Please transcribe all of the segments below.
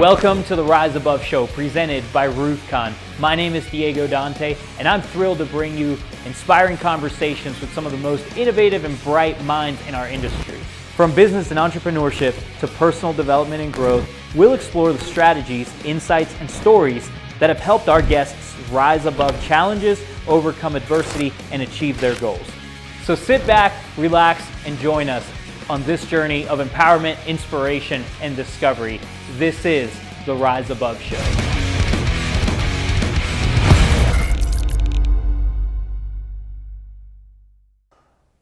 Welcome to the Rise Above Show, presented by RoofCON. My name is Diego Dante, and I'm thrilled to bring you inspiring conversations with some of the most innovative and bright minds in our industry. From business and entrepreneurship to personal development and growth, we'll explore the strategies, insights, and stories that have helped our guests rise above challenges, overcome adversity, and achieve their goals. So sit back, relax, and join us on this journey of empowerment, inspiration, and discovery. This is the Rise Above Show.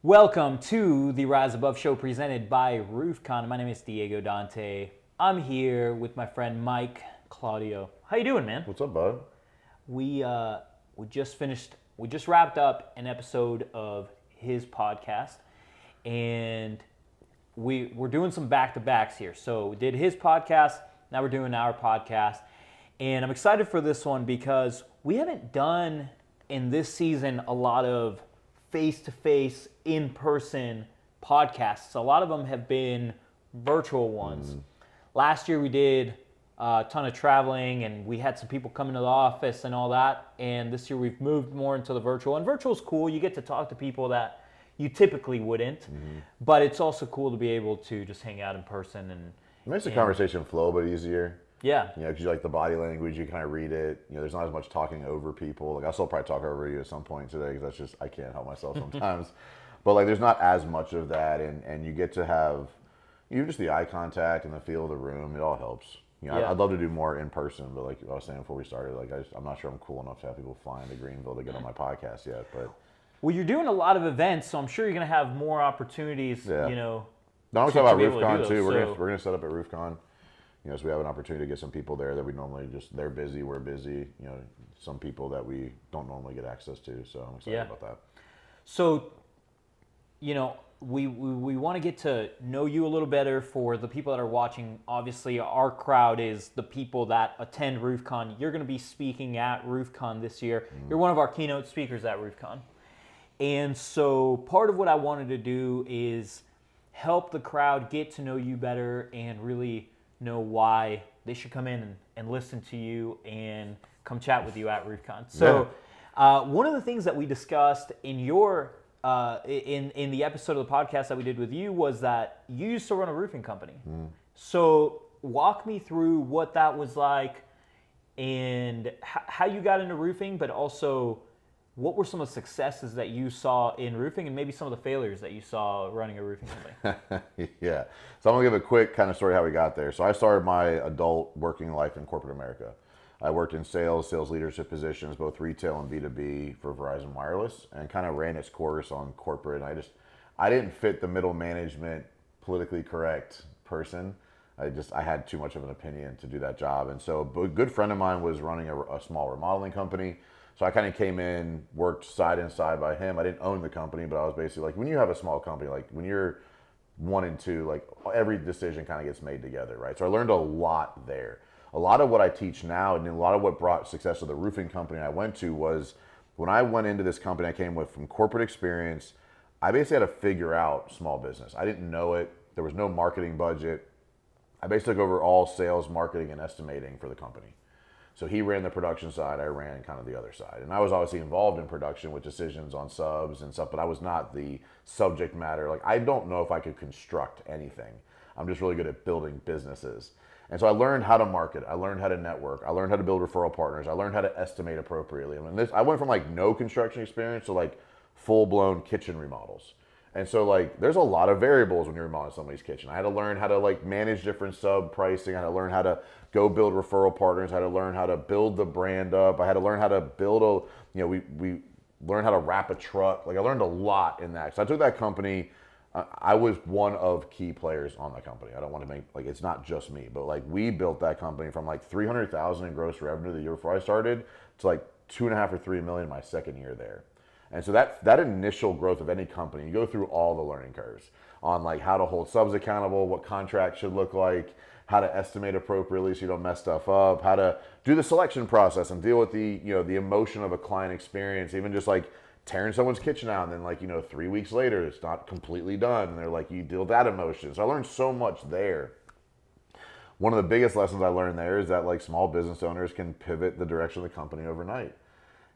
Welcome to the Rise Above Show presented by RoofCON. My name is Diego Dante. I'm here with my friend Mike Claudio. How you doing, man? What's up, bud? We just wrapped up an episode of his podcast, and we're doing some back-to-backs here. So we did his podcast, now we're doing our podcast. And I'm excited for this one because we haven't done in this season a lot of face-to-face, in-person podcasts. A lot of them have been virtual ones. Last year we did a ton of traveling and we had some people come into the office and all that. And this year we've moved more into the virtual. And virtual is cool. You get to talk to people that you typically wouldn't, but it's also cool to be able to just hang out in person and it makes the conversation flow a bit easier. Yeah. You know, because you like the body language, you kind of read it. You know, there's not as much talking over people. Like, I'll still probably talk over you at some point today because that's just, I can't help myself sometimes. But, like, there's not as much of that, and you get to have, just the eye contact and the feel of the room. It all helps. You know, I'd love to do more in person, but like I was saying before we started, like, I'm not sure I'm cool enough to have people flying to Greenville to get on my podcast yet, but... Well, you're doing a lot of events, so I'm sure you're going to have more opportunities, you know. No, we're talking about RoofCON too. We're going to set up at RoofCON. You know, so we have an opportunity to get some people there that we normally they're busy, we're busy. You know, some people that we don't normally get access to. So I'm excited about that. So, you know, we want to get to know you a little better. For the people that are watching, obviously our crowd is the people that attend RoofCON. You're going to be speaking at RoofCON this year. You're one of our keynote speakers at RoofCON. And so part of what I wanted to do is help the crowd get to know you better and really know why they should come in and listen to you and come chat with you at RoofCON. So one of the things that we discussed in your in the episode of the podcast that we did with you was that you used to run a roofing company. So walk me through what that was like and how you got into roofing, but also what were some of the successes that you saw in roofing and maybe some of the failures that you saw running a roofing company? Yeah. So I'm going to give a quick kind of story how we got there. So I started my adult working life in corporate America. I worked in sales leadership positions, both retail and B2B for Verizon Wireless, and kind of ran its course on corporate. I didn't fit the middle management, politically correct person. I had too much of an opinion to do that job. And so a good friend of mine was running a small remodeling company. So I kind of came in, worked side and side by him. I didn't own the company, but I was basically like, when you have a small company, like when you're 1 and 2, like every decision kind of gets made together, right? So I learned a lot there. A lot of what I teach now and a lot of what brought success to the roofing company I went to was when I went into this company I came with from corporate experience, I basically had to figure out small business. I didn't know it. There was no marketing budget. I basically took over all sales, marketing, and estimating for the company. So he ran the production side, I ran kind of the other side. And I was obviously involved in production with decisions on subs and stuff, but I was not the subject matter. Like, I don't know if I could construct anything. I'm just really good at building businesses. And so I learned how to market. I learned how to network. I learned how to build referral partners. I learned how to estimate appropriately. I went from like no construction experience to like full-blown kitchen remodels. And so like there's a lot of variables when you're remodeling somebody's kitchen. I had to learn how to like manage different sub pricing. I had to learn how to go build referral partners. I had to learn how to build the brand up. I had to learn how to build we learned how to wrap a truck. Like I learned a lot in that. So I took that company. I was one of key players on that company. I don't want to make like it's not just me, but like we built that company from like 300,000 in gross revenue the year before I started to like 2.5 or 3 million my second year there. And so that initial growth of any company, you go through all the learning curves on like how to hold subs accountable, what contracts should look like, how to estimate appropriately so you don't mess stuff up, how to do the selection process and deal with the emotion of a client experience, even just like tearing someone's kitchen out and then like 3 weeks later it's not completely done and they're like you deal with that emotion. So I learned so much there. one of the biggest lessons I learned there is that like small business owners can pivot the direction of the company overnight.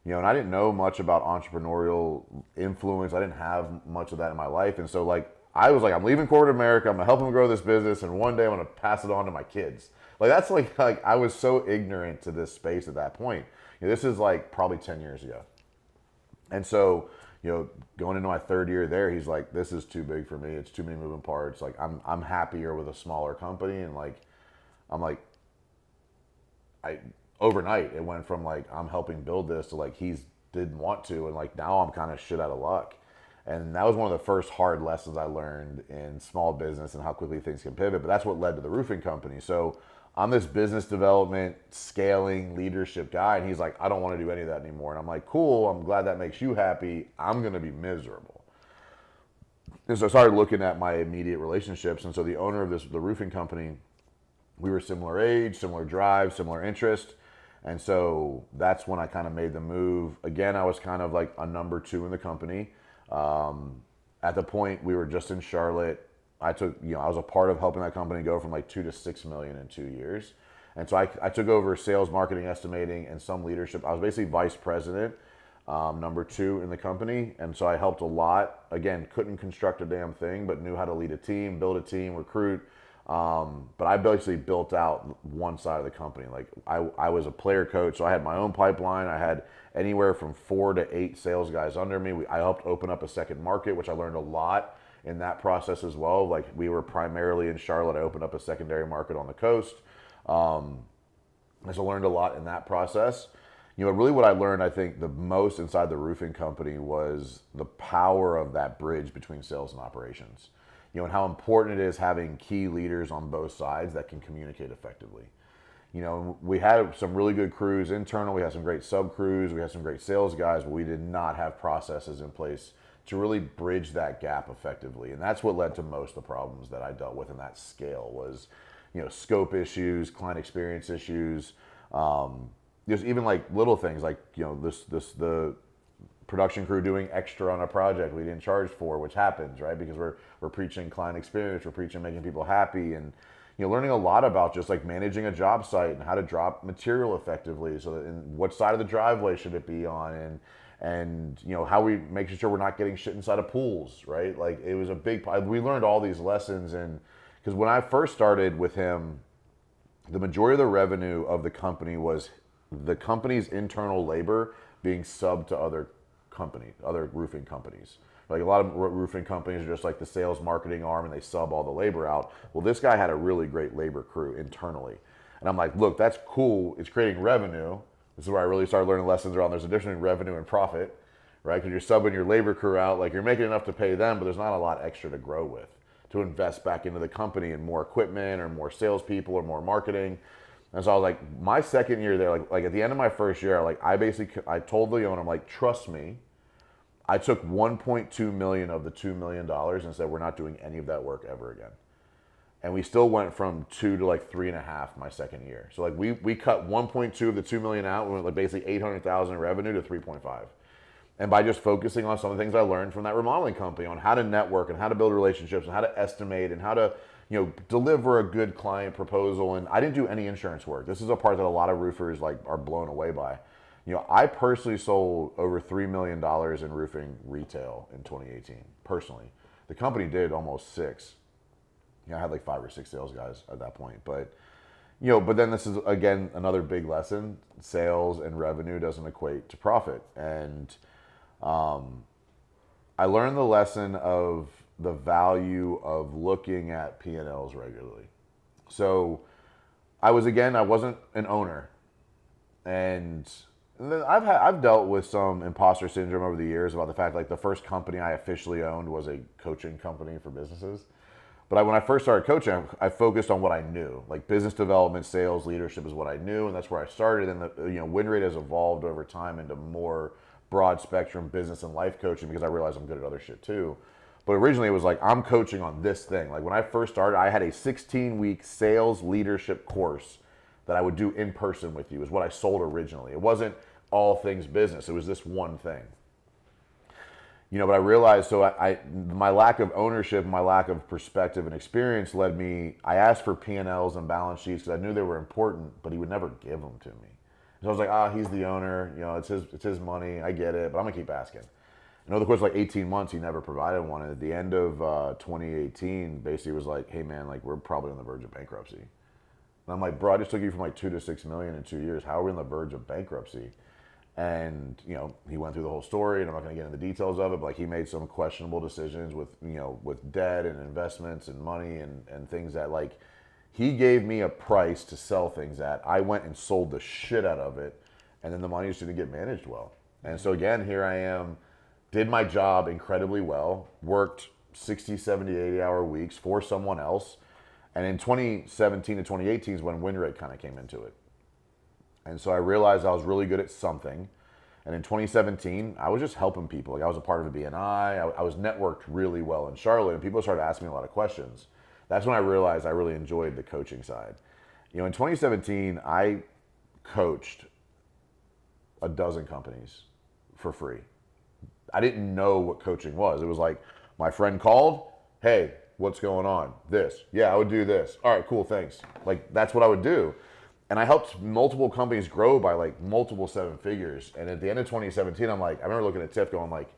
And I didn't know much about entrepreneurial influence. I didn't have much of that in my life. And so like, I was like, I'm leaving corporate America. I'm gonna help them grow this business. And one day I'm gonna pass it on to my kids. Like that's like I was so ignorant to this space at that point. This is like probably 10 years ago. And so, going into my third year there, he's like, this is too big for me. It's too many moving parts. Like I'm happier with a smaller company. And like, I'm like, overnight it went from like I'm helping build this to like he's didn't want to, and like now I'm kind of shit out of luck. And that was one of the first hard lessons I learned in small business and how quickly things can pivot. But that's what led to the roofing company. So I'm this business development, scaling, leadership guy, and he's like, I don't want to do any of that anymore. And I'm like, cool, I'm glad that makes you happy. I'm gonna be miserable. And so I started looking at my immediate relationships. And so the owner of the roofing company, we were similar age, similar drive, similar interest. And so that's when I kind of made the move. Again, I was kind of like a number two in the company. At the point we were just in Charlotte, I was a part of helping that company go from like 2 to 6 million in 2 years. And so I took over sales, marketing, estimating, and some leadership. I was basically vice president, number two in the company. And so I helped a lot. Again, couldn't construct a damn thing, but knew how to lead a team, build a team, recruit. But I basically built out one side of the company. Like I was a player coach, so I had my own pipeline. I had anywhere from 4 to 8 sales guys under me. I helped open up a second market, which I learned a lot in that process as well. Like we were primarily in Charlotte. I opened up a secondary market on the coast. And so I learned a lot in that process. Really what I learned, I think, the most inside the roofing company was the power of that bridge between sales and operations. And how important it is having key leaders on both sides that can communicate effectively. We had some really good crews internal. We had some great sub crews. We had some great sales guys, but we did not have processes in place to really bridge that gap effectively. And that's what led to most of the problems that I dealt with in that scale was, scope issues, client experience issues, just even like little things like, the production crew doing extra on a project we didn't charge for, which happens, right? Because we're preaching client experience, we're preaching making people happy, and learning a lot about just like managing a job site and how to drop material effectively. So that and what side of the driveway should it be on, and how we make sure we're not getting shit inside of pools, right? Like it was a big. We learned all these lessons, and because when I first started with him, the majority of the revenue of the company was the company's internal labor being subbed to other roofing companies. Like a lot of roofing companies are just like the sales marketing arm and they sub all the labor out. Well, this guy had a really great labor crew internally. And I'm like, look, that's cool. It's creating revenue. This is where I really started learning lessons around there's a difference between revenue and profit, right? Because you're subbing your labor crew out, like you're making enough to pay them, but there's not a lot extra to grow with, to invest back into the company and more equipment or more salespeople or more marketing. And so I was like, my second year there, like at the end of my first year, like I told the owner, I'm like, trust me, I took 1.2 million of the $2 million and said, we're not doing any of that work ever again. And we still went from 2 to like 3.5 my second year. So like we cut 1.2 of the 2 million out. We went like basically 800,000 in revenue to 3.5. And by just focusing on some of the things I learned from that remodeling company on how to network and how to build relationships and how to estimate and how to, deliver a good client proposal. And I didn't do any insurance work. This is a part that a lot of roofers like are blown away by. I personally sold over $3 million in roofing retail in 2018, personally. The company did almost 6. I had like 5 or 6 sales guys at that point. But then this is, again, another big lesson. Sales and revenue doesn't equate to profit. And I learned the lesson of the value of looking at P&Ls regularly. So I wasn't an owner. And I've dealt with some imposter syndrome over the years about the fact like the first company I officially owned was a coaching company for businesses. But when I first started coaching, I focused on what I knew, like business development, sales, leadership is what I knew, and that's where I started. And the win rate has evolved over time into more broad spectrum business and life coaching because I realized I'm good at other shit too. But originally it was like I'm coaching on this thing. Like when I first started, I had a 16-week sales leadership course that I would do in person with you, is what I sold originally. It wasn't all things business. It was this one thing. But I realized, so my lack of ownership, my lack of perspective and experience led me, I asked for P&Ls and balance sheets because I knew they were important, but he would never give them to me. So I was like, he's the owner, it's his money, I get it, but I'm gonna keep asking. And over the course of like 18 months, he never provided one. And at the end of 2018, basically was like, hey man, like we're probably on the verge of bankruptcy. And I'm like, bro, I just took you from like 2 to 6 million in 2 years. How are we on the verge of bankruptcy? And he went through the whole story, and I'm not going to get into the details of it, but like he made some questionable decisions with with debt and investments and money and things that like he gave me a price to sell things at. I went and sold the shit out of it, and then the money just didn't get managed well. And so again, here I am, did my job incredibly well, worked 60, 70, 80-hour weeks for someone else, and in 2017 to 2018 is when win rate kind of came into it. And so I realized I was really good at something. And in 2017, I was just helping people. Like I was a part of a BNI. I was networked really well in Charlotte, and people started asking me a lot of questions. That's when I realized I really enjoyed the coaching side. In 2017, I coached a dozen companies for free. I didn't know what coaching was. It was like my friend called, hey, what's going on? This. Yeah, I would do this. All right, cool, thanks. Like that's what I would do. And I helped multiple companies grow by like multiple 7 figures. And at the end of 2017, I'm like, I remember looking at Tiff going like,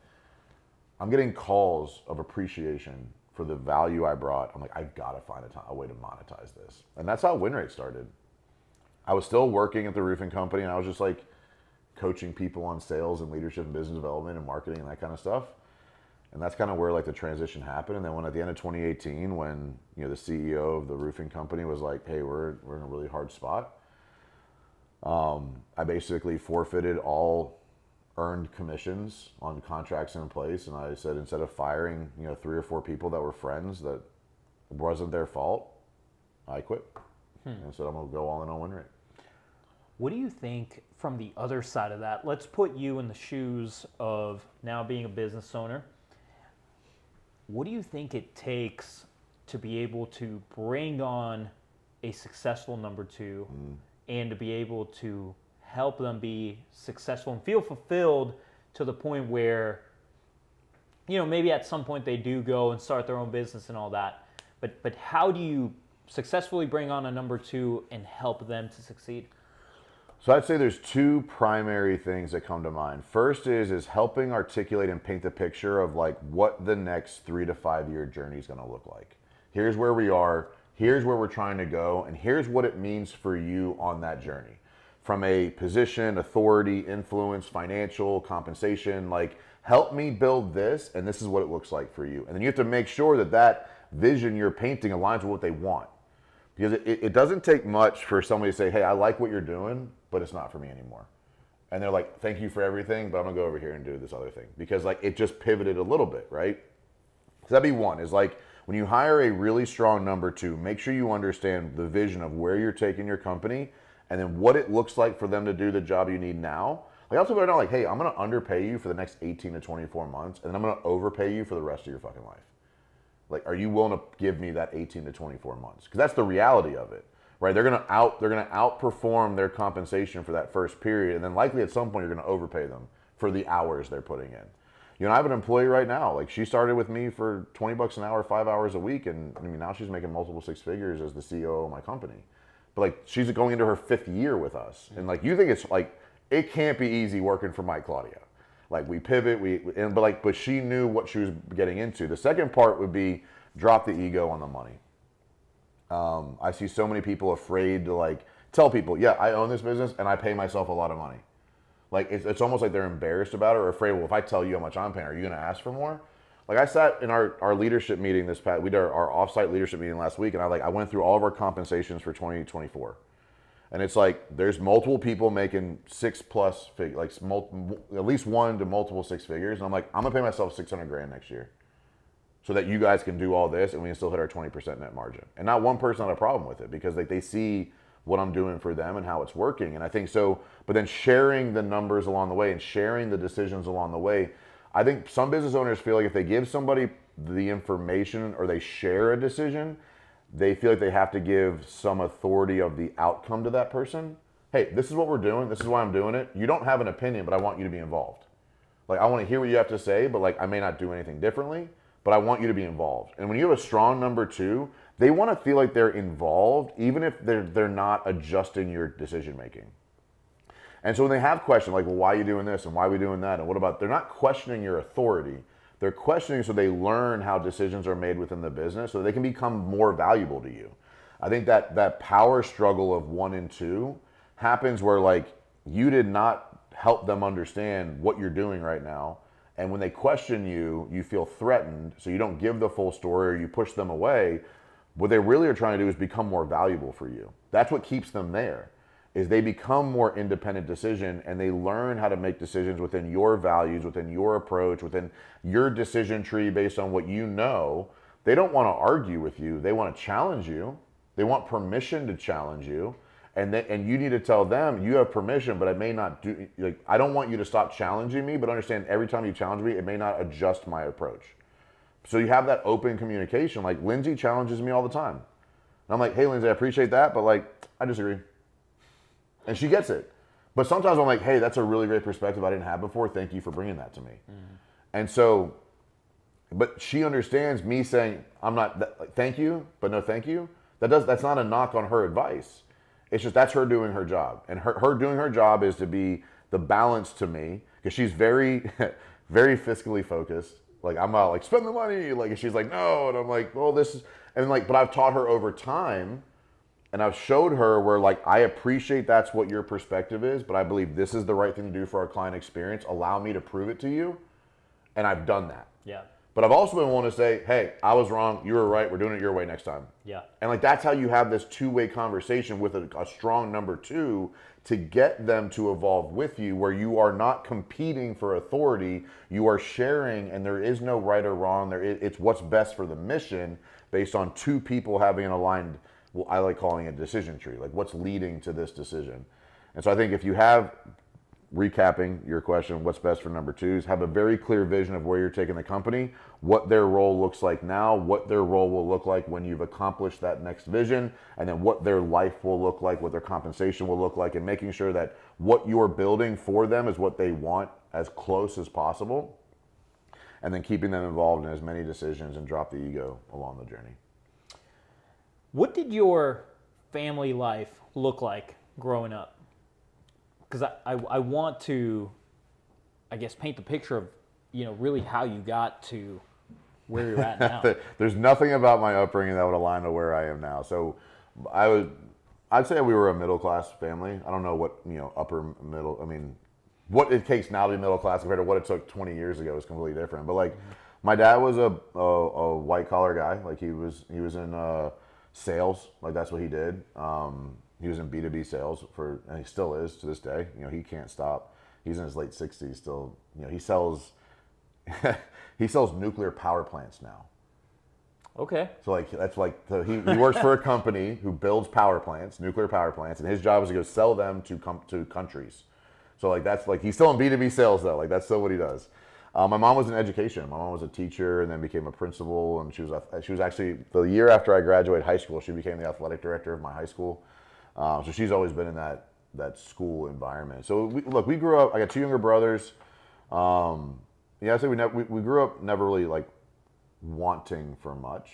I'm getting calls of appreciation for the value I brought. I'm like, I gotta find a way to monetize this. And that's how win rate started. I was still working at the roofing company, and I was just like coaching people on sales and leadership and business development and marketing and that kind of stuff. And that's kind of where like the transition happened. And then when at the end of 2018, when the CEO of the roofing company was like, hey, we're in a really hard spot, I basically forfeited all earned commissions on contracts in place, and I said instead of firing 3 or 4 people that were friends that wasn't their fault, I quit. And said I'm gonna go all in on win rate. What do you think from the other side of that? Let's put you in the shoes of now being a business owner. What do you think it takes to be able to bring on a successful number 2 and to be able to help them be successful and feel fulfilled to the point where, maybe at some point they do go and start their own business and all that. But how do you successfully bring on a number 2 and help them to succeed? So I'd say there's 2 primary things that come to mind. First is helping articulate and paint the picture of like what the next 3 to 5 year journey is going to look like. Here's where we are, here's where we're trying to go, and here's what it means for you on that journey. From a position, authority, influence, financial, compensation, like help me build this, and this is what it looks like for you. And then you have to make sure that that vision you're painting aligns with what they want. Because it doesn't take much for somebody to say, hey, I like what you're doing, but it's not for me anymore. And they're like, thank you for everything, but I'm gonna go over here and do this other thing. Because like it just pivoted a little bit, right? So that'd be one, is like when you hire a really strong number 2, make sure you understand the vision of where you're taking your company and then what it looks like for them to do the job you need now. Like also better know like, hey, I'm gonna underpay you for the next 18 to 24 months, and then I'm gonna overpay you for the rest of your fucking life. Like, are you willing to give me that 18 to 24 months? Because that's the reality of it, right? They're gonna outperform their compensation for that first period, and then likely at some point you're gonna overpay them for the hours they're putting in. I have an employee right now. Like she started with me for $20 an hour, 5 hours a week, and I mean now she's making multiple 6 figures as the CEO of my company. But like she's going into her 5th year with us, and like you think it's like it can't be easy working for Mike Claudio. Like we pivot, but she knew what she was getting into. The second part would be drop the ego on the money. I see so many people afraid to like tell people, yeah, I own this business and I pay myself a lot of money. Like it's almost like they're embarrassed about it or afraid. Well, if I tell you how much I'm paying, are you going to ask for more? Like I sat in our leadership meeting we did our offsite leadership meeting last week, and I went through all of our compensations for 2024. And it's like there's multiple people making 6+ figures, like at least 1 to multiple 6 figures. And I'm like, I'm gonna pay myself $600,000 next year, so that you guys can do all this and we can still hit our 20% net margin. And not one person had a problem with it because like they see what I'm doing for them and how it's working. And I think so. But then sharing the numbers along the way and sharing the decisions along the way. I think some business owners feel like if they give somebody the information or they share a decision, they feel like they have to give some authority of the outcome to that person. Hey, this is what we're doing. This is why I'm doing it. You don't have an opinion, but I want you to be involved. Like, I want to hear what you have to say, but like, I may not do anything differently, but I want you to be involved. And when you have a strong number two, they want to feel like they're involved, even if they're not adjusting your decision making. And so when they have questions like, well, why are you doing this and why are we doing that? And what about, they're not questioning your authority. They're questioning so they learn how decisions are made within the business so they can become more valuable to you. I think that power struggle of 1 and 2 happens where like you did not help them understand what you're doing right now. And when they question you, you feel threatened. So you don't give the full story or you push them away. What they really are trying to do is become more valuable for you. That's what keeps them there, is they become more independent decision and they learn how to make decisions within your values, within your approach, within your decision tree based on what you know. They don't want to argue with you. They want to challenge you. They want permission to challenge you. And you need to tell them, you have permission, but I may not do, like, I don't want you to stop challenging me, but understand every time you challenge me, it may not adjust my approach. So you have that open communication. Like Lindsay challenges me all the time. And I'm like, hey, Lindsay, I appreciate that, but like, I disagree. And she gets it. But sometimes I'm like, hey, that's a really great perspective I didn't have before. Thank you for bringing that to me. Mm-hmm. And so, but she understands me saying, I'm not, thank you, but no thank you. That's not a knock on her advice. It's just that's her doing her job. And her doing her job is to be the balance to me, because she's very, very fiscally focused. Like, I'm not like, spend the money. Like, she's like, no. And I'm like, well, this is, and like, but I've taught her over time. And I've showed her where, like, I appreciate that's what your perspective is, but I believe this is the right thing to do for our client experience. Allow me to prove it to you. And I've done that. Yeah. But I've also been willing to say, hey, I was wrong. You were right. We're doing it your way next time. Yeah. And, like, that's how you have this two-way conversation with a strong number two to get them to evolve with you, where you are not competing for authority. You are sharing, and there is no right or wrong. It's what's best for the mission based on two people having an aligned, well, I like calling it a decision tree, like what's leading to this decision. And so I think if you have, recapping your question, what's best for number twos, have a very clear vision of where you're taking the company, what their role looks like now, what their role will look like when you've accomplished that next vision, and then what their life will look like, what their compensation will look like, and making sure that what you're building for them is what they want as close as possible, and then keeping them involved in as many decisions and drop the ego along the journey. What did your family life look like growing up? Because I want to, I guess, paint the picture of, really how you got to where you're at now. There's nothing about my upbringing that would align to where I am now. So I'd say we were a middle-class family. I don't know what, upper middle, I mean, what it takes now to be middle class compared to what it took 20 years ago is completely different. But like, my dad was a white-collar guy. Like, he was in sales, like that's what he did. He was in B2B sales and he still is to this day. He can't stop. He's in his late 60s still. He sells he sells nuclear power plants now. Okay. So like that's like he works for a company who builds power plants, nuclear power plants, and his job is to go sell them to countries. So like that's like he's still in B2B sales though. Like that's still what he does. My mom was in education. My mom was a teacher and then became a principal, and she was actually, the year after I graduated high school, she became the athletic director of my high school. So she's always been in that school environment. So we grew up. I got two younger brothers. I'd say we grew up never really like wanting for much,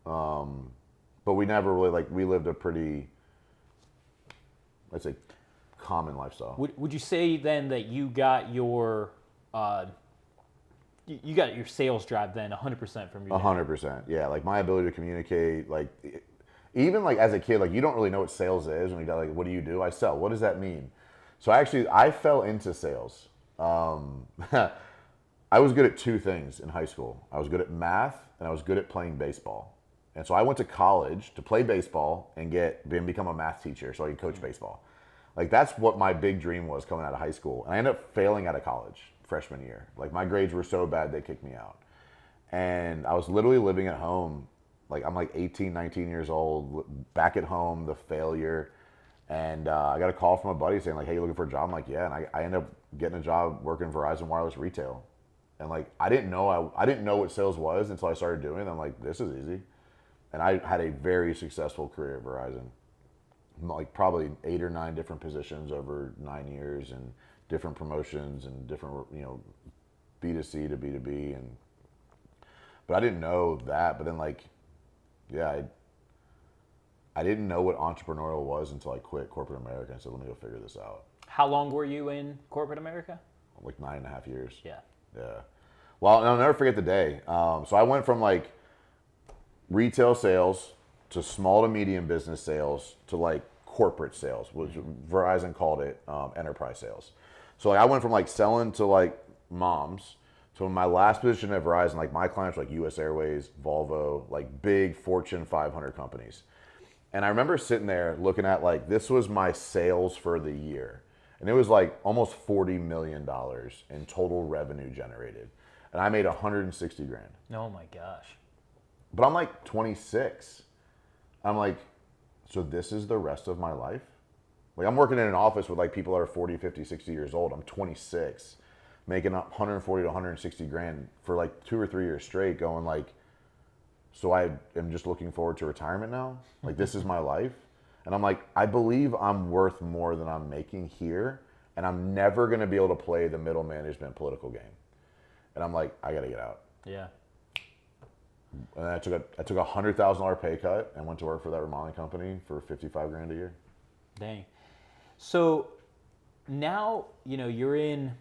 but we never really we lived a pretty, I'd say, common lifestyle. Would you say then that you got your sales drive then 100% from your dad? 100%, yeah. Like my ability to communicate, even like as a kid, like you don't really know what sales is, and you got like, what do you do? I sell. What does that mean? So I fell into sales. I was good at two things in high school. I was good at math and I was good at playing baseball. And so I went to college to play baseball and become a math teacher so I could coach baseball. Like that's what my big dream was coming out of high school. And I ended up failing out of college freshman year. Like my grades were so bad they kicked me out. And I was literally living at home. Like I'm like 18, 19 years old, back at home, the failure. And I got a call from a buddy saying like, hey, you looking for a job? I'm like, yeah. And I ended up getting a job working Verizon Wireless retail. And like, I didn't know what sales was until I started doing it. I'm like, this is easy. And I had a very successful career at Verizon. Like probably 8 or 9 different positions over 9 years and different promotions and different, B2C to B2B, but I didn't know that. But then like, yeah, I didn't know what entrepreneurial was until I quit corporate America and said, let me go figure this out. How long were you in corporate America? Like 9.5 years. Yeah. Yeah. Well, I'll never forget the day. So I went from like retail sales to small to medium business sales to like corporate sales, which Verizon called it enterprise sales. So like I went from like selling to like moms to my last position at Verizon, like my clients were like US Airways, Volvo, like big Fortune 500 companies. And I remember sitting there looking at like, this was my sales for the year. And it was like almost $40 million in total revenue generated. And I made 160 grand. Oh my gosh. But I'm like 26. I'm like, so this is the rest of my life? Like I'm working in an office with like people that are 40, 50, 60 years old. I'm 26, making 140 to 160 grand for like 2 or 3 years straight, going like, so I am just looking forward to retirement now? Like this is my life? And I'm like, I believe I'm worth more than I'm making here, and I'm never gonna be able to play the middle management political game. And I'm like, I gotta get out. Yeah. And I took a $100,000 pay cut and went to work for that remodeling company for 55 grand a year. Dang. So now, you're in,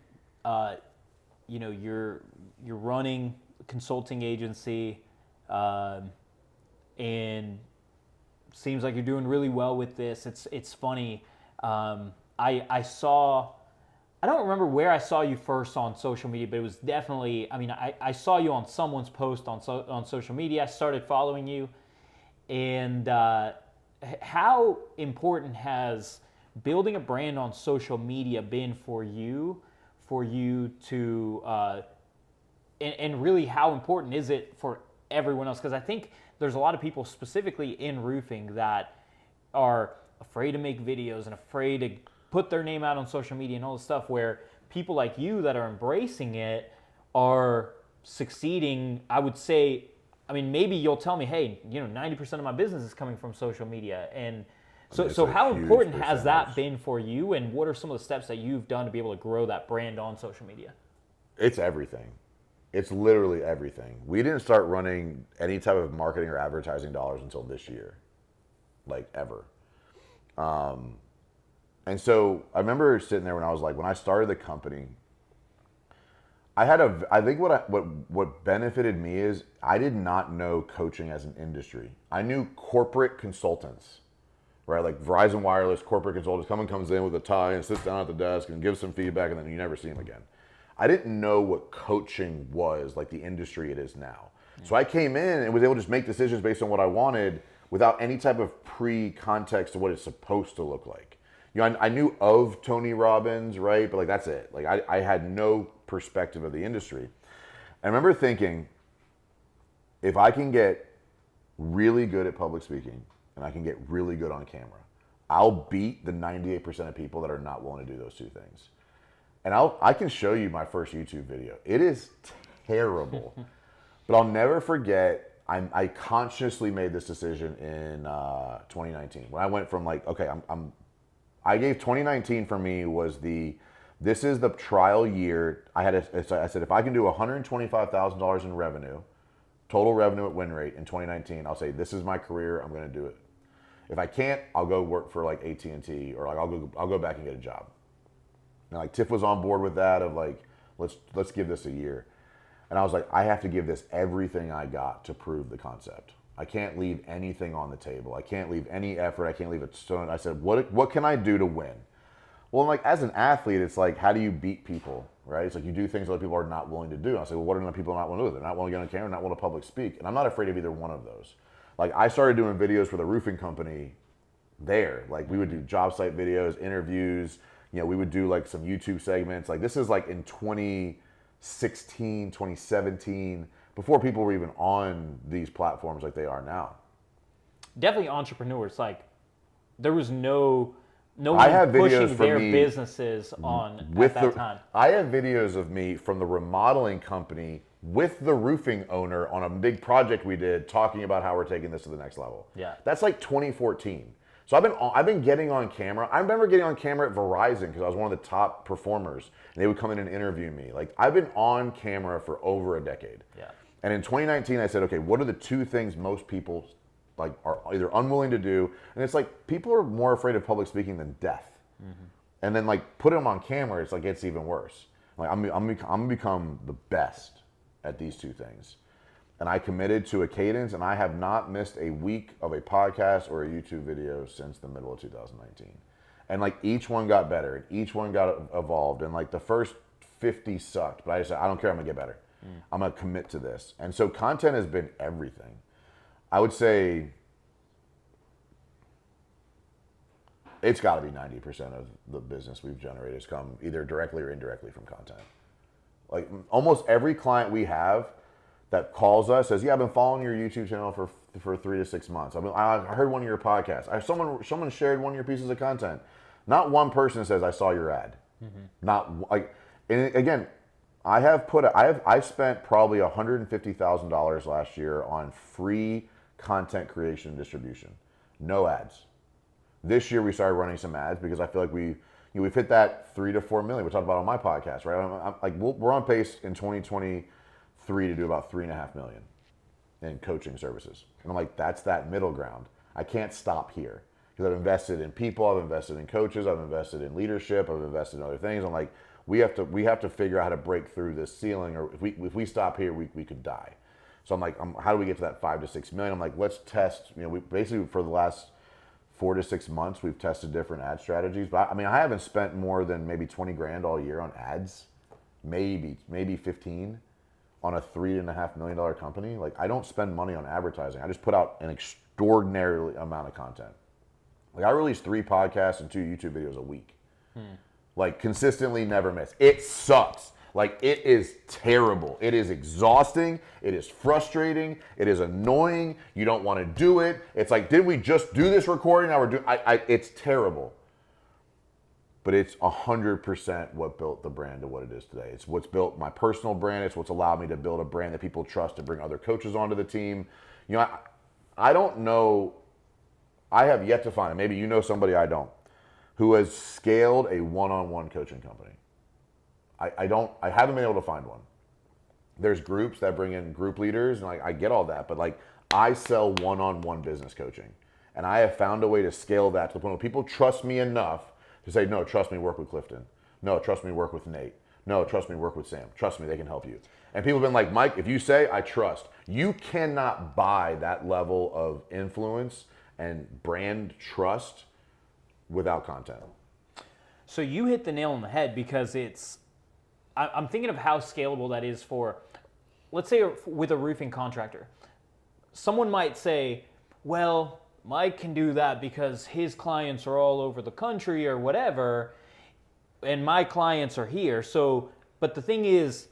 you're running a consulting agency, and seems like you're doing really well with this. It's funny. I saw, I don't remember where I saw you first on social media, but it was definitely, I saw you on someone's post on social media. I started following you. And how important has building a brand on social media been for you to, and really how important is it for everyone else? Because I think there's a lot of people specifically in roofing that are afraid to make videos and afraid to put their name out on social media and all this stuff, where people like you that are embracing it are succeeding. I would say, maybe you'll tell me, hey, 90% of my business is coming from social media. And so how important has that been for you, and what are some of the steps that you've done to be able to grow that brand on social media? It's everything. It's literally everything. We didn't start running any type of marketing or advertising dollars until this year, like ever. And so I remember sitting there when I started the company, I think what benefited me is I did not know coaching as an industry. I knew corporate consultants, right? Like Verizon Wireless corporate consultants comes in with a tie and sits down at the desk and gives some feedback, and then you never see him again. I didn't know what coaching was, like the industry it is now. So I came in and was able to just make decisions based on what I wanted without any type of pre-context to what it's supposed to look like. I knew of Tony Robbins, right? But like, that's it. Like I had no perspective of the industry. I remember thinking, if I can get really good at public speaking and I can get really good on camera, I'll beat the 98% of people that are not willing to do those two things. And I can show you my first YouTube video. It is terrible, but I'll never forget. I consciously made this decision in 2019 when I went from like, okay, I gave 2019 for me was this is the trial year. I said, if I can do $125,000 in revenue, total revenue at win rate in 2019, I'll say, this is my career. I'm going to do it. If I can't, I'll go work for like AT&T, or like I'll go back and get a job. And like Tiff was on board with that of like, let's give this a year. And I was like, I have to give this everything I got to prove the concept. I can't leave anything on the table. I can't leave any effort. I can't leave a stone. I said, what can I do to win? Well, like as an athlete, it's like, how do you beat people, right? It's like you do things other people are not willing to do. And I say, well, what are the people not willing to do? They're not willing to get on camera, not willing to public speak. And I'm not afraid of either one of those. Like I started doing videos for the roofing company there. Like we would do job site videos, interviews. We would do like some YouTube segments. Like this is like in 2016, 2017, before people were even on these platforms like they are now. Definitely entrepreneurs. Like there was no I have one videos pushing from their me businesses on with at that time. I have videos of me from the remodeling company with the roofing owner on a big project we did, talking about how we're taking this to the next level. Yeah. That's like 2014. So I've been getting on camera. I remember getting on camera at Verizon because I was one of the top performers, and they would come in and interview me. Like, I've been on camera for over a decade. Yeah. And in 2019, I said, okay, what are the two things most people like are either unwilling to do? And it's like people are more afraid of public speaking than death. Mm-hmm. And then like put them on camera, it's like it's even worse. Like I'm gonna become the best at these two things. And I committed to a cadence, and I have not missed a week of a podcast or a YouTube video since the middle of 2019. And like each one got better, and each one got evolved. And like the first 50 sucked, but I just said, I don't care, I'm gonna get better. I'm gonna commit to this. And so content has been everything. I would say it's gotta be 90% of the business we've generated has come either directly or indirectly from content. Like almost every client we have that calls us says, yeah, I've been following your YouTube channel for 3 to 6 months. I heard one of your podcasts. Someone shared one of your pieces of content. Not one person says, I saw your ad. Mm-hmm. Not like, and again, I spent probably $150,000 last year on free content creation and distribution. No ads. This year we started running some ads because I feel like we've hit that 3 to 4 million. We talked about on my podcast, right? We're on pace in 2023 to do about 3.5 million in coaching services. And I'm like, that's that middle ground. I can't stop here because I've invested in people, I've invested in coaches, I've invested in leadership, I've invested in other things. I'm like, we have to figure out how to break through this ceiling, or if we stop here, we could die. So I'm like, how do we get to that 5 to 6 million? I'm like, let's test. We basically for the last 4 to 6 months we've tested different ad strategies. But I haven't spent more than maybe 20 grand all year on ads, maybe 15 on a $3.5 million company. Like I don't spend money on advertising. I just put out an extraordinary amount of content. Like I release 3 podcasts and 2 YouTube videos a week. Like consistently, never miss. It sucks. Like it is terrible. It is exhausting. It is frustrating. It is annoying. You don't want to do it. It's like, did we just do this recording? Now we're doing. It's terrible. But it's 100% what built the brand to what it is today. It's what's built my personal brand. It's what's allowed me to build a brand that people trust to bring other coaches onto the team. I don't know. I have yet to find, and maybe you know somebody I don't, who has scaled a one-on-one coaching company. I haven't been able to find one. There's groups that bring in group leaders, and I get all that, but like I sell one-on-one business coaching. And I have found a way to scale that to the point where people trust me enough to say, no, trust me, work with Clifton. No, trust me, work with Nate. No, trust me, work with Sam. Trust me, they can help you. And people have been like, Mike, if you say, I trust. You cannot buy that level of influence and brand trust without content. So you hit the nail on the head because I'm thinking of how scalable that is for, let's say with a roofing contractor. Someone might say, well, Mike can do that because his clients are all over the country or whatever, and my clients are here. So, but the thing is,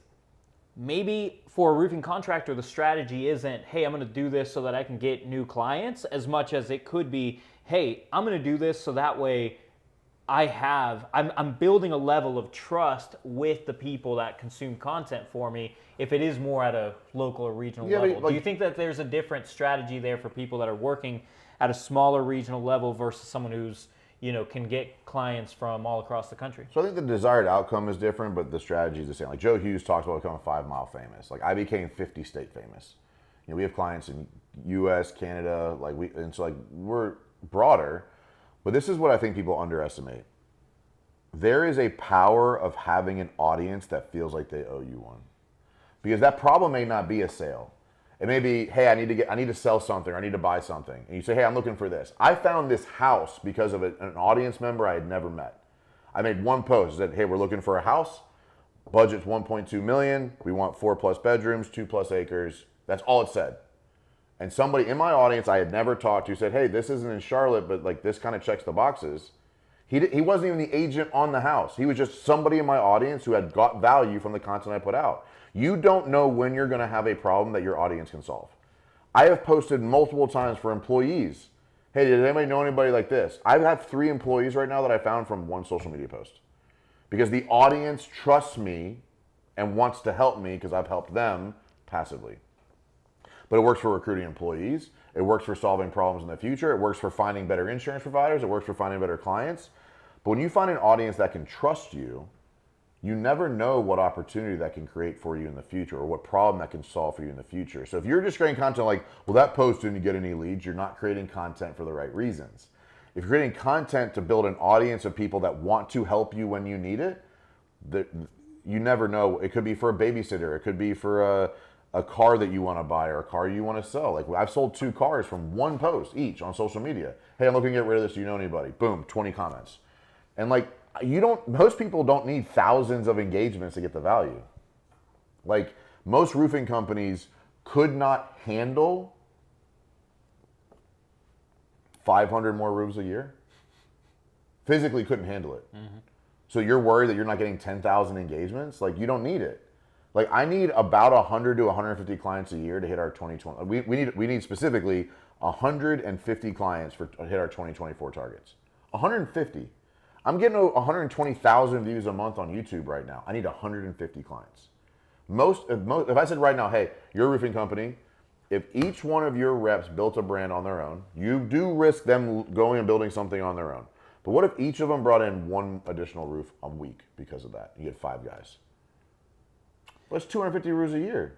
maybe for a roofing contractor, the strategy isn't, hey, I'm going to do this so that I can get new clients, as much as it could be, hey, I'm going to do this so that way I'm building a level of trust with the people that consume content for me if it is more at a local or regional level. Do you think that there's a different strategy there for people that are working at a smaller regional level versus someone who's, can get clients from all across the country? So I think the desired outcome is different, but the strategy is the same. Like Joe Hughes talks about becoming 5 mile famous. Like I became 50 state famous. We have clients in U.S., Canada, we're broader. But this is what I think people underestimate. There is a power of having an audience that feels like they owe you one. Because that problem may not be a sale. It may be, hey, I need to sell something, or I need to buy something. And you say, hey, I'm looking for this. I found this house because of an audience member I had never met. I made one post that, hey, we're looking for a house. Budget's 1.2 million. We want 4+ bedrooms, 2+ acres. That's all it said. And somebody in my audience I had never talked to said, hey, this isn't in Charlotte, but like this kind of checks the boxes. He wasn't even the agent on the house. He was just somebody in my audience who had got value from the content I put out. You don't know when you're going to have a problem that your audience can solve. I have posted multiple times for employees. Hey, did anybody know anybody like this? I have 3 employees right now that I found from one social media post. Because the audience trusts me and wants to help me because I've helped them passively. But it works for recruiting employees. It works for solving problems in the future. It works for finding better insurance providers. It works for finding better clients. But when you find an audience that can trust you, you never know what opportunity that can create for you in the future or what problem that can solve for you in the future. So if you're just creating content like, well, that post didn't get any leads, you're not creating content for the right reasons. If you're creating content to build an audience of people that want to help you when you need it, you never know. It could be for a babysitter. It could be for a car that you want to buy or a car you want to sell. Like I've sold 2 cars from one post each on social media. Hey, I'm looking to get rid of this. Do you know anybody? Boom, 20 comments. And like, most people don't need thousands of engagements to get the value. Like most roofing companies could not handle 500 more roofs a year. Physically couldn't handle it. Mm-hmm. So you're worried that you're not getting 10,000 engagements? Like you don't need it. Like I need about 100 to 150 clients a year to hit our 2020. We need specifically 150 clients to hit our 2024 targets. 150. I'm getting 120,000 views a month on YouTube right now. I need 150 clients. If I said right now, hey, you're a roofing company, if each one of your reps built a brand on their own, you do risk them going and building something on their own. But what if each of them brought in 1 additional roof a week because of that? You get 5 guys. Well, that's 250 roofs a year.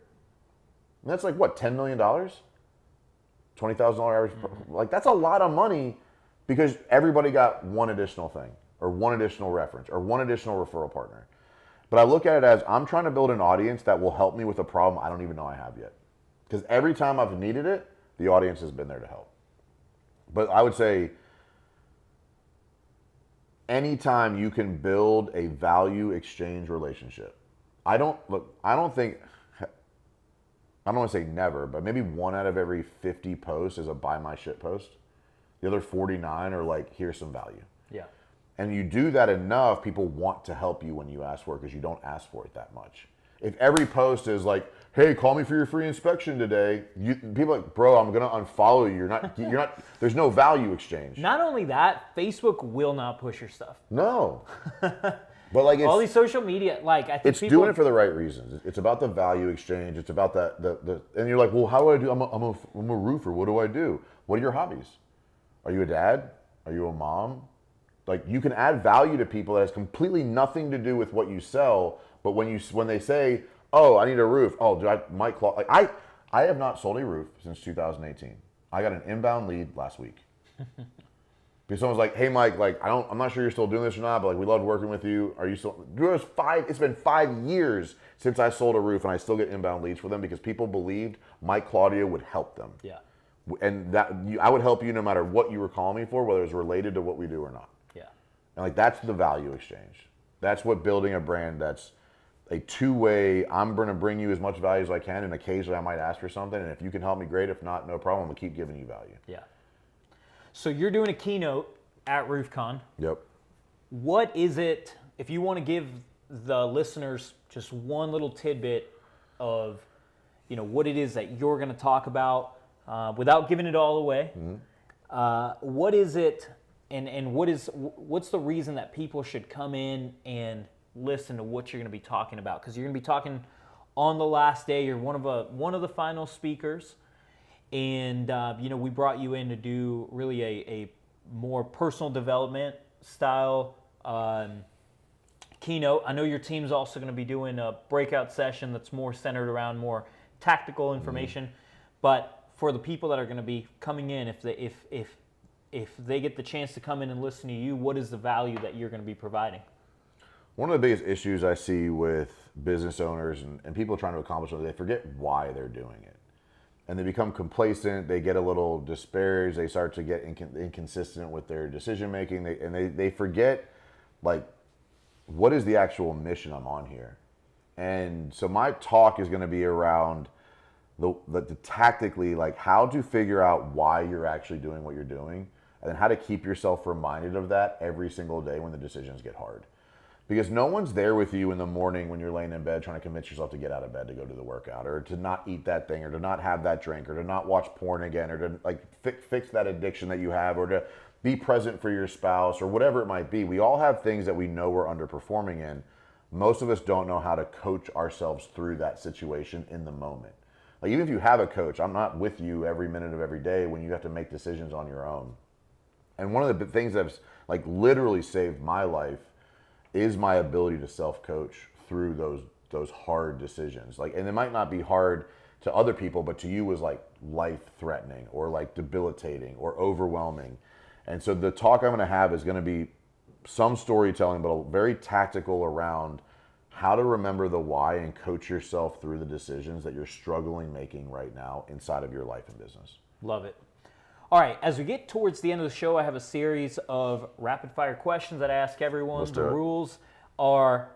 And that's like what, $10 million? $20,000 average. Like that's a lot of money because everybody got 1 additional thing or 1 additional reference or 1 additional referral partner. But I look at it as I'm trying to build an audience that will help me with a problem I don't even know I have yet. Because every time I've needed it, the audience has been there to help. But I would say anytime you can build a value exchange relationship, I don't want to say never, but maybe 1 out of every 50 posts is a buy my shit post. The other 49 are like, here's some value. Yeah. And you do that enough, people want to help you when you ask for it because you don't ask for it that much. If every post is like, hey, call me for your free inspection today, people are like, bro, I'm going to unfollow you. You're not, there's no value exchange. Not only that, Facebook will not push your stuff. No. But like all these social media, like I think it's people doing it for the right reasons. It's about the value exchange. It's about the and you're like, well, how do I do? I'm a roofer. What do I do? What are your hobbies? Are you a dad? Are you a mom? Like you can add value to people that has completely nothing to do with what you sell. But when they say, oh, I need a roof. Oh, Mike Claudio. Like I have not sold a roof since 2018. I got an inbound lead last week. Because someone's like, hey, Mike, like I'm not sure you're still doing this or not, but like we loved working with you. Are you still? It's been 5 years since I sold a roof, and I still get inbound leads for them because people believed Mike Claudio would help them. Yeah. And I would help you no matter what you were calling me for, whether it was related to what we do or not. Yeah. And like that's the value exchange. That's what building a brand that's a two-way. I'm going to bring you as much value as I can, and occasionally I might ask for something, and if you can help me, great. If not, no problem. We'll keep giving you value. Yeah. So you're doing a keynote at RoofCON. Yep. What is it, if you want to give the listeners just one little tidbit of, what it is that you're going to talk about without giving it all away, what is it and what's the reason that people should come in and listen to what you're going to be talking about? Because you're going to be talking on the last day. You're one of the final speakers. And, we brought you in to do really a more personal development style keynote. I know your team's also going to be doing a breakout session that's more centered around more tactical information. But for the people that are going to be coming in, if they get the chance to come in and listen to you, what is the value that you're going to be providing? One of the biggest issues I see with business owners and people trying to accomplish something, they forget why they're doing it. And they become complacent, they get a little disparaged, they start to get inconsistent with their decision making, and they forget, like, what is the actual mission I'm on here? And so my talk is going to be around the tactically, like, how to figure out why you're actually doing what you're doing, and then how to keep yourself reminded of that every single day when the decisions get hard. Because no one's there with you in the morning when you're laying in bed trying to convince yourself to get out of bed to go to the workout, or to not eat that thing, or to not have that drink, or to not watch porn again, or to like fix that addiction that you have, or to be present for your spouse, or whatever it might be. We all have things that we know we're underperforming in. Most of us don't know how to coach ourselves through that situation in the moment. Like even if you have a coach, I'm not with you every minute of every day when you have to make decisions on your own. And one of the things that's like literally saved my life is my ability to self-coach through those hard decisions. Like, and it might not be hard to other people, but to you was like life-threatening or like debilitating or overwhelming. And so the talk I'm going to have is going to be some storytelling, but very tactical around how to remember the why and coach yourself through the decisions that you're struggling making right now inside of your life and business. Love it. All right, as we get towards the end of the show, I have a series of rapid-fire questions that I ask everyone. Let's The do it. rules are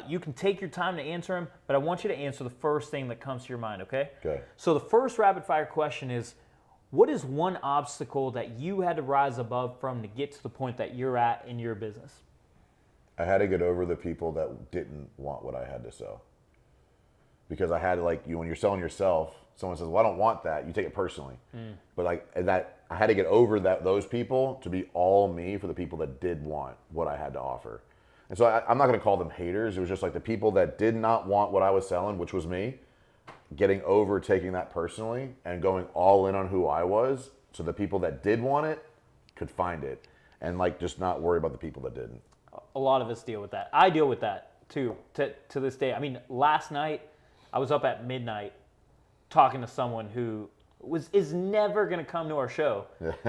you can take your time to answer them, but I want you to answer the first thing that comes to your mind, okay? Okay. So the first rapid-fire question is, what is one obstacle that you had to rise above from to get to the point that you're at in your business? I had to get over the people that didn't want what I had to sell. Because I had like when you're selling yourself, someone says, "Well, I don't want that." You take it personally. But like that, I had to get over those people to be all me for the people that did want what I had to offer. And so I'm not going to call them haters. It was just like the people that did not want what I was selling, which was me, getting over taking that personally and going all in on who I was, so the people that did want it could find it, and like just not worry about the people that didn't. A lot of us deal with that. I deal with that too, to this day. I mean, last night I was up at midnight talking to someone who is never going to come to our show,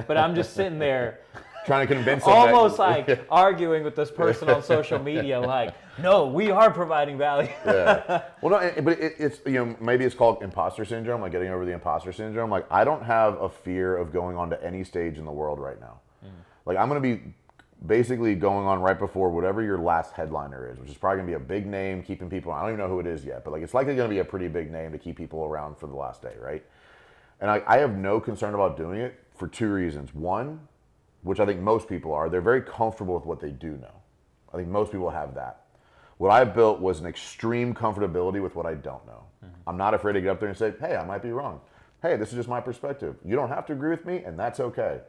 but I'm just sitting there Trying to convince them almost that, like arguing with this person on social media, like, no, we are providing value. Yeah. Well, no, but it's maybe it's called imposter syndrome, like getting over the imposter syndrome. Like I don't have a fear of going on to any stage in the world right now. Like I'm going to be basically going on right before whatever your last headliner is, which is probably going to be a big name keeping people. I don't even know who it is yet, but like it's likely going to be a pretty big name to keep people around for the last day, right? And I have no concern about doing it for two reasons. One, which I think most people are, they're very comfortable with what they do know. I think most people have that. What I built was an extreme comfortability with what I don't know. I'm not afraid to get up there and say, "Hey, I might be wrong. Hey, this is just my perspective. You don't have to agree with me, and that's okay."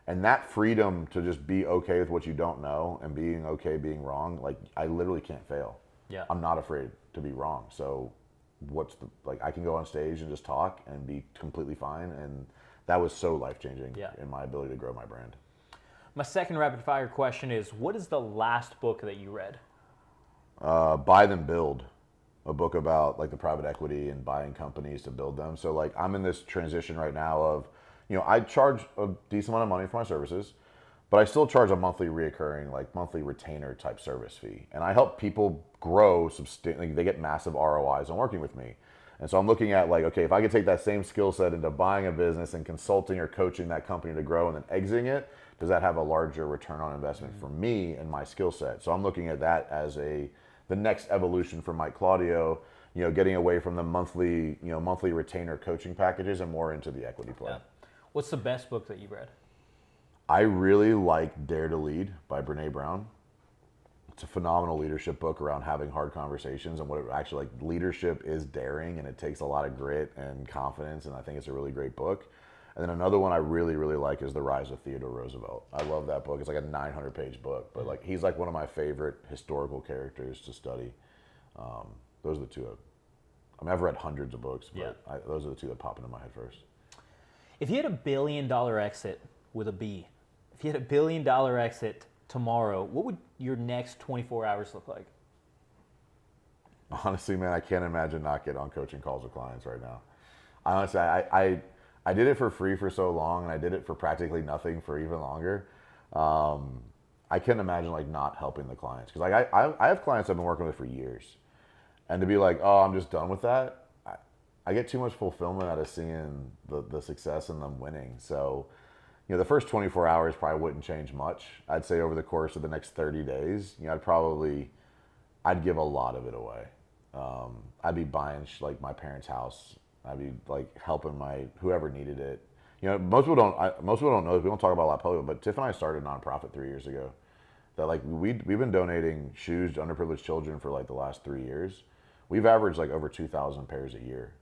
And that freedom to just be okay with what you don't know and being okay being wrong, like I literally can't fail. Yeah. I'm not afraid to be wrong. So I can go on stage and just talk and be completely fine. And that was so life-changing in my ability to grow my brand. My second rapid fire question is, what is the last book that you read? Buy Then Build, a book about like the private equity and buying companies to build them. So like I'm in this transition right now of, I charge a decent amount of money for my services, but I still charge a monthly reoccurring, like monthly retainer type service fee. And I help people grow substantially. They get massive ROIs on working with me. And so I'm looking at like, okay, if I could take that same skill set into buying a business and consulting or coaching that company to grow and then exiting it, does that have a larger return on investment for me and my skill set? So I'm looking at that as the next evolution for Mike Claudio, getting away from the monthly retainer coaching packages and more into the equity play. Yeah. What's the best book that you read? I really like Dare to Lead by Brene Brown. It's a phenomenal leadership book around having hard conversations and what it actually like. Leadership is daring and it takes a lot of grit and confidence, and I think it's a really great book. And then another one I really, really like is The Rise of Theodore Roosevelt. I love that book. It's like a 900-page book, but like he's like one of my favorite historical characters to study. Those are the two. I've read hundreds of books, but those are the two that pop into my head first. If you had $1 billion exit with a B, if you had $1 billion exit tomorrow, what would your next 24 hours look like? Honestly, man, I can't imagine not getting on coaching calls with clients right now. Honestly, I did it for free for so long, and I did it for practically nothing for even longer. I couldn't imagine like not helping the clients, because like I have clients I've been working with for years, and to be like, oh, I'm just done with that. I get too much fulfillment out of seeing the success and them winning. So, the first 24 hours probably wouldn't change much. I'd say over the course of the next 30 days, I'd give a lot of it away. I'd be buying like my parents' house. I'd be like helping whoever needed it. Most people don't know this. We don't talk about it a lot publicly, but Tiff and I started a nonprofit 3 years ago. That like we've been donating shoes to underprivileged children for like the last 3 years. We've averaged like over 2,000 pairs a year.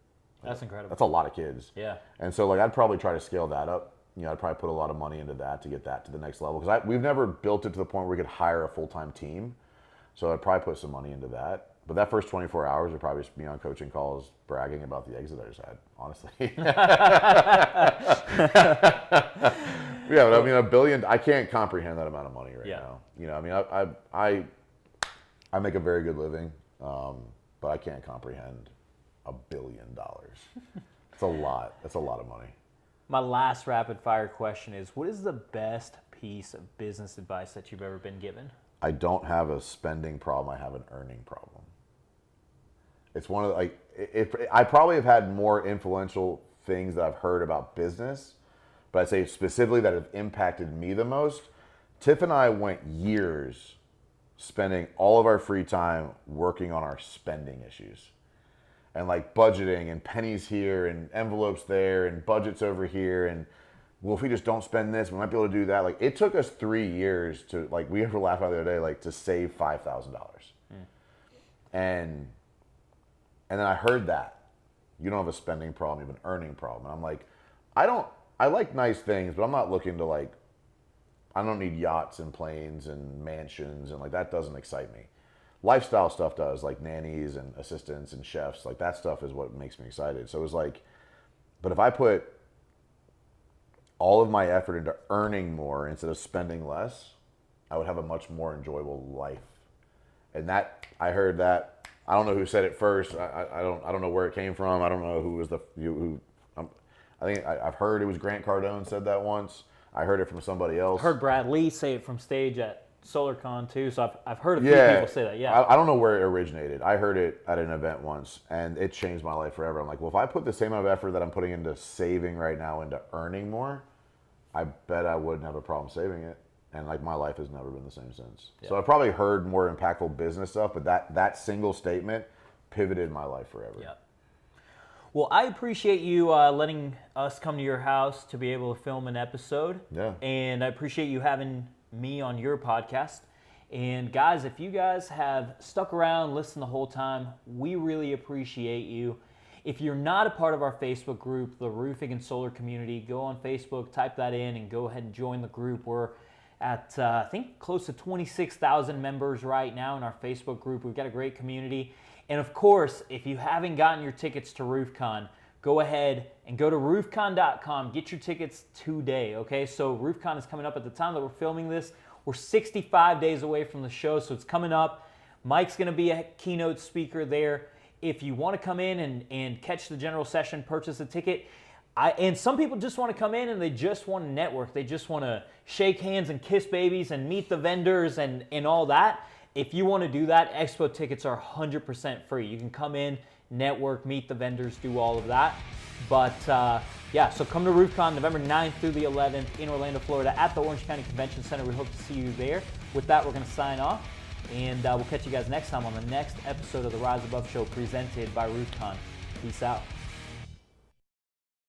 That's incredible. That's a lot of kids. Yeah. And so like I'd probably try to scale that up. I'd probably put a lot of money into that to get that to the next level, because we've never built it to the point where we could hire a full-time team. So I'd probably put some money into that. But that first 24 hours would probably just be on coaching calls bragging about the exit I just had, honestly. Yeah, but I mean, $1 billion, I can't comprehend that amount of money right now. You know, I mean, I make a very good living, but I can't comprehend $1 billion. It's a lot. That's a lot of money. My last rapid fire question is, what is the best piece of business advice that you've ever been given? I don't have a spending problem. I have an earning problem. It's one of the, like, I probably have had more influential things that I've heard about business, but I'd say specifically that have impacted me the most. Tiff and I went years spending all of our free time working on our spending issues. And like budgeting and pennies here and envelopes there and budgets over here. And well, if we just don't spend this, we might be able to do that. Like it took us 3 years to, like, we were laughing about the other day, like to save $5,000. And then I heard that you don't have a spending problem, you have an earning problem. And I'm like, I like nice things, but I'm not looking to, like, I don't need yachts and planes and mansions, and like that doesn't excite me. Lifestyle stuff does, like nannies and assistants and chefs, like that stuff is what makes me excited. So it was like, but if I put all of my effort into earning more instead of spending less, I would have a much more enjoyable life. And that, I heard that, I don't know who said it first. I don't know where it came from. I don't know who was I think I've heard it was Grant Cardone said that once. I heard it from somebody else. I heard Brad Lee say it from stage at SolarCon too, so I've heard a few people say that. Yeah, I don't know where it originated. I heard it at an event once, and it changed my life forever. I'm like, well, if I put the same amount of effort that I'm putting into saving right now into earning more, I bet I wouldn't have a problem saving it. And like my life has never been the same since. Yeah. So I probably heard more impactful business stuff, but that single statement pivoted my life forever. Yeah. Well, I appreciate you letting us come to your house to be able to film an episode. Yeah. And I appreciate you having me on your podcast. And guys, if you guys have stuck around, listened the whole time, we really appreciate you. If you're not a part of our Facebook group, the Roofing and Solar Community, go on Facebook, type that in, and go ahead and join the group. We're at, I think, close to 26,000 members right now in our Facebook group. We've got a great community. And of course, if you haven't gotten your tickets to RoofCON, go ahead and go to roofcon.com. Get your tickets today, okay? So RoofCON is coming up at the time that we're filming this. We're 65 days away from the show, so it's coming up. Mike's going to be a keynote speaker there. If you want to come in and catch the general session, purchase a ticket. And some people just want to come in and they just want to network. They just want to shake hands and kiss babies and meet the vendors and all that. If you want to do that, Expo tickets are 100% free. You can come in, network, meet the vendors, do all of that. But yeah, so come to RoofCon November 9th through the 11th in Orlando, Florida at the Orange County Convention Center. We hope to see you there. With that, we're going to sign off, and we'll catch you guys next time on the next episode of the Rise Above Show presented by RoofCon. Peace out.